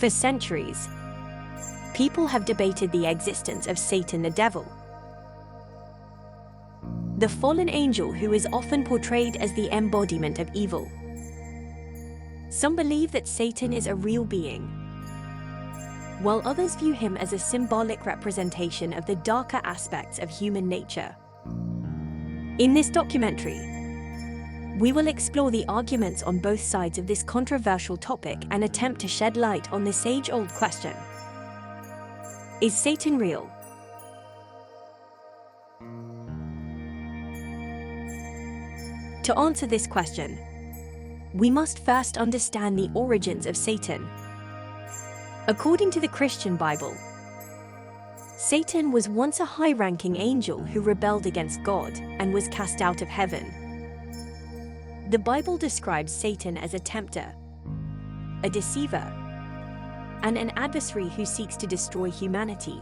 For centuries, people have debated the existence of Satan the devil, the fallen angel who is often portrayed as the embodiment of evil. Some believe that Satan is a real being, while others view him as a symbolic representation of the darker aspects of human nature. In this documentary, we will explore the arguments on both sides of this controversial topic and attempt to shed light on this age-old question: is Satan real? To answer this question, we must first understand the origins of Satan. According to the Christian Bible, Satan was once a high-ranking angel who rebelled against God and was cast out of heaven. The Bible describes Satan as a tempter, a deceiver, and an adversary who seeks to destroy humanity.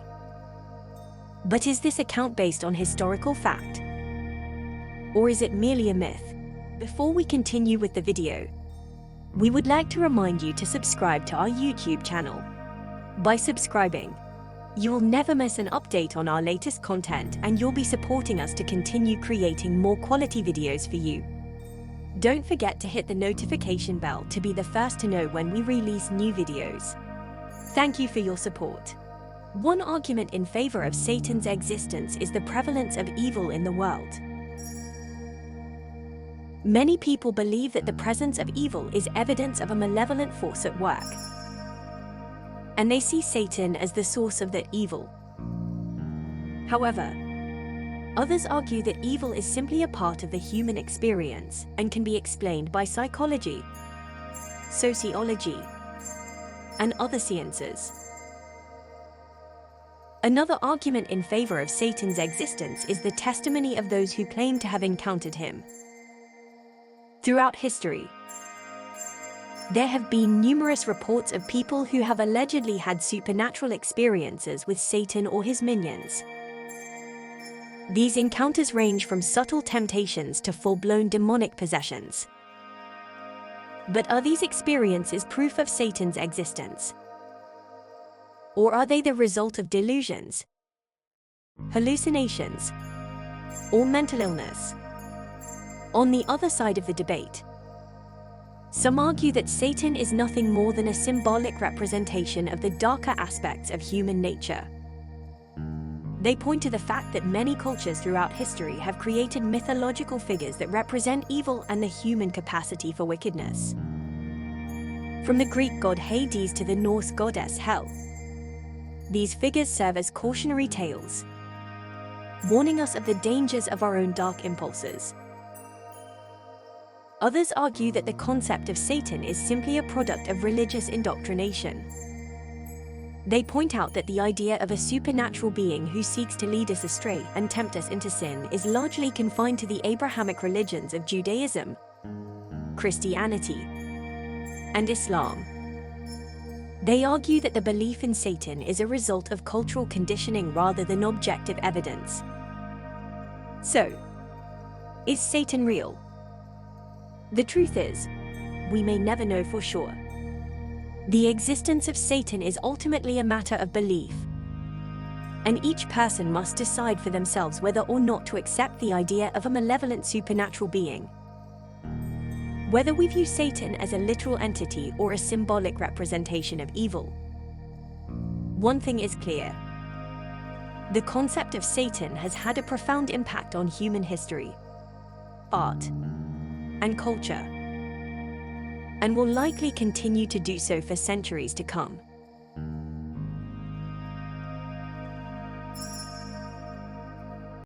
But is this account based on historical fact? Or is it merely a myth? Before we continue with the video, we would like to remind you to subscribe to our YouTube channel. By subscribing, you will never miss an update on our latest content, and you'll be supporting us to continue creating more quality videos for you. Don't forget to hit the notification bell to be the first to know when we release new videos. Thank you for your support. One argument in favor of Satan's existence is the prevalence of evil in the world. Many people believe that the presence of evil is evidence of a malevolent force at work, and they see Satan as the source of that evil. However, others argue that evil is simply a part of the human experience and can be explained by psychology, sociology, and other sciences. Another argument in favor of Satan's existence is the testimony of those who claim to have encountered him. Throughout history, there have been numerous reports of people who have allegedly had supernatural experiences with Satan or his minions. These encounters range from subtle temptations to full-blown demonic possessions. But are these experiences proof of Satan's existence? Or are they the result of delusions, hallucinations, or mental illness? On the other side of the debate, some argue that Satan is nothing more than a symbolic representation of the darker aspects of human nature. They point to the fact that many cultures throughout history have created mythological figures that represent evil and the human capacity for wickedness. From the Greek god Hades to the Norse goddess Hel, these figures serve as cautionary tales, warning us of the dangers of our own dark impulses. Others argue that the concept of Satan is simply a product of religious indoctrination. They point out that the idea of a supernatural being who seeks to lead us astray and tempt us into sin is largely confined to the Abrahamic religions of Judaism, Christianity, and Islam. They argue that the belief in Satan is a result of cultural conditioning rather than objective evidence. So, is Satan real? The truth is, we may never know for sure. The existence of Satan is ultimately a matter of belief, and each person must decide for themselves whether or not to accept the idea of a malevolent supernatural being. Whether we view Satan as a literal entity or a symbolic representation of evil, one thing is clear: the concept of Satan has had a profound impact on human history, art, and culture, and will likely continue to do so for centuries to come.